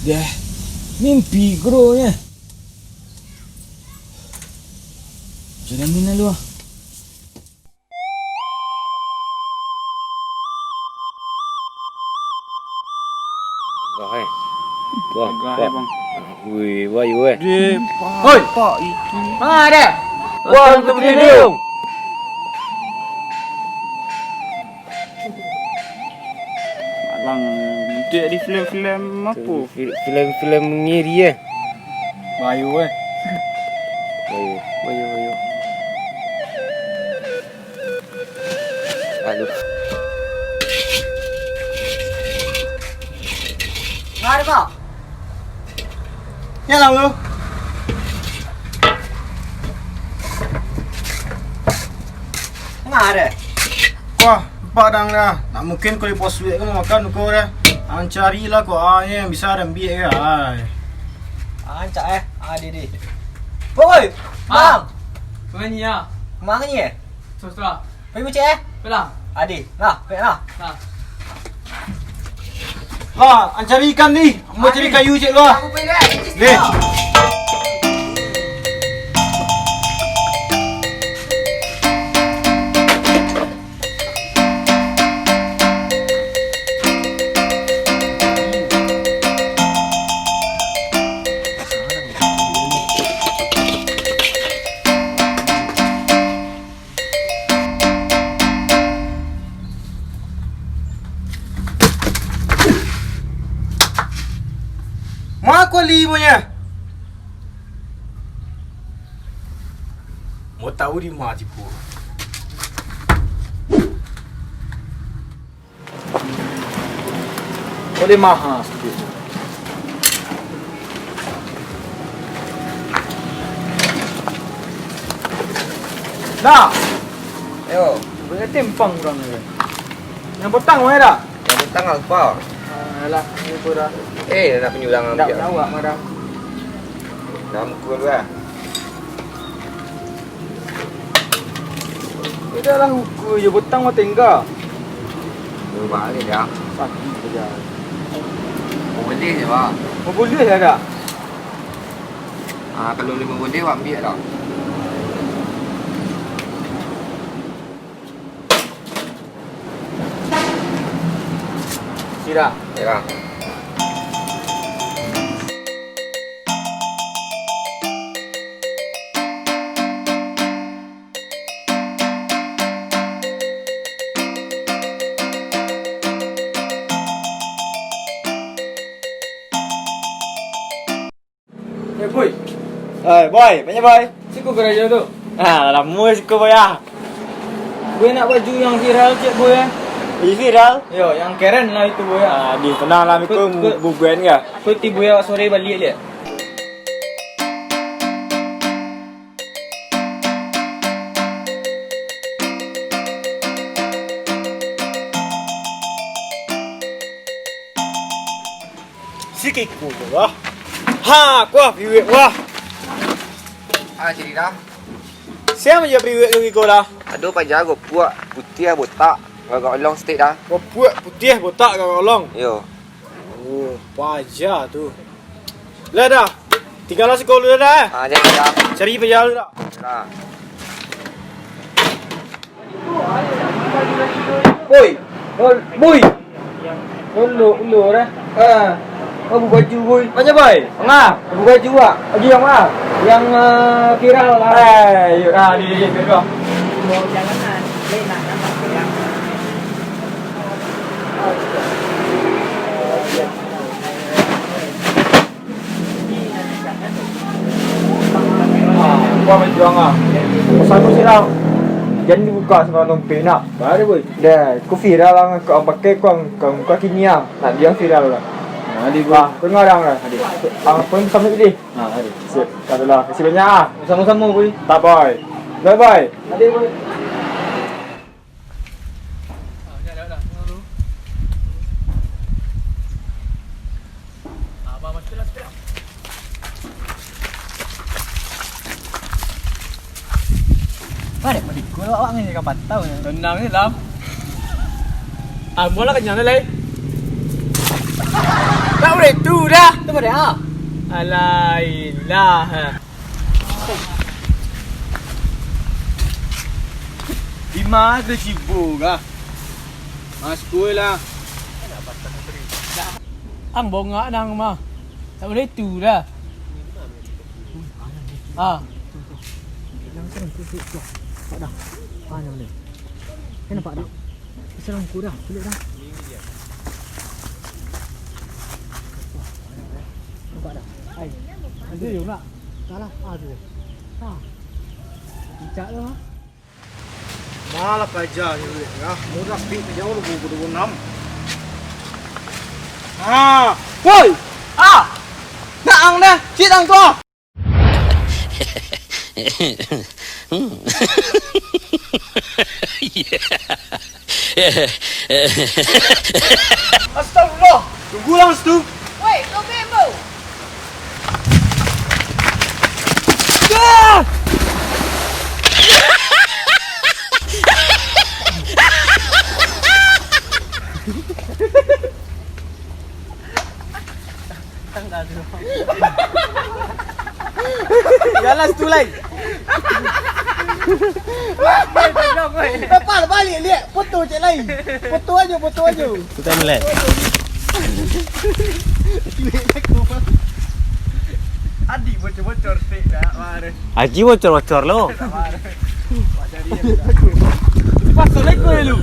Dah, mimpi gronya. Jangan mina lu ah. Wah, Wah, Agak bang. Wih, wah, weh. Hoi, Pak itu. Mana ada? Wah, untuk hidung. Abang dia di film-film apa? Film-film ngiri ya. Bayu eh. Bayu. Aduh. Nggak ada kok. Ya lah lu. Nggak ada. Wah, padang dah. Tak mungkin kau pos duit kau makan kau dah. Ang carilah kau yang bisa dan biar ai. Ancak ada di. Boy, bang. Kemana ya? Kemana ni? Susah. Pergi bucik Pelang. Adi, lah, baik lah. Nah. Lah, ang cari ikan ni. Mau cari kayu cik lah. Aku pergi dah. Ni. Mak kau limonya. Mau tahu di mana tipu? Boleh mahal sikit. Dah. Ayo, Boleh timpang orang ni. Yang petang mana dah? yang petang apa? Alah, ni pun dah. Nak penyulang Tak ambil. awak mana. Dalam muka lu lah. Dia dah hukum je petang mau tinggal. Lu balik ya. Sakit saja. Boleh je bang. Mau boleh lah dah. Kalau 5 boleh awak ambil dah. Sirah. Ya. Boy. Boy, banyak boy. Siku kerja tu. Lama siku boy ah. Boy nak baju yang viral cik boy eh. Viral? Yo, yang keren lah itu boy ah. Di tenang lah mikir bubuan ke. Kau tiba ya sore balik dia. Sikit ku lah. Ha, kuah priwet wah. Jadi dah. Siapa je priwet lagi kau lah? Aduh pak jago puak putih botak. Agak long stick dah. Kau buat putih botak kau kolong. Yo. Oh, pajar tu. Lah dah. Tinggal sekolah dah. Jadi dah. Cari pajar lu dah. Dah. Boy. Boy. Ulu dah. Kau buka baju boy. Macam boy? Enggak. Buka baju ah. Baju yang mana? Yang viral lah. Yuk di viral. Jangan lenak nampak pegang. Kau berjuang ah. Satu silau. Jangan dibuka sekarang dompet nak. Baru boy. Dah, kau viral lah kau pakai kau buka kimia. Nak dia viral lah. Adi gua. Kau ngarang lah. Adi. Pun sampai ni. Adi. Sip. Katalah. Kasih banyak ah. Sama-sama boy. Tak boy. Bye bye. Adi boy. Dah. Abang masuk lah. Mana pergi kau awak ni kapan tahu ni. Tenang ni lam. Mula kenyang ni leh. Tak boleh tu dah. Tu boleh ah. Alailah. Di mana sibuk ah? Masuk lah. Ang bongak nang mah. Tak boleh tu dah. Ah. Nampak tak? Serang aku dah. Kulit dah. Nampak tak? Hai. Ada je nak. Salah. Tu. Ha. Bincak dah. Malah kerja je ya. Murah pi jauh lu 26. Ah, woi. Ah! Nak ang dah. Cik ang tu. Astagfirullah. Tunggu lah situ. Woi, kau bebo. Jalan situ lain. Lepas balik lihat foto cik lain. Foto aja. Kita mulai. Adik bocor-bocor stik dah. Mari. Haji bocor-bocor lo. Pasal lekor lu.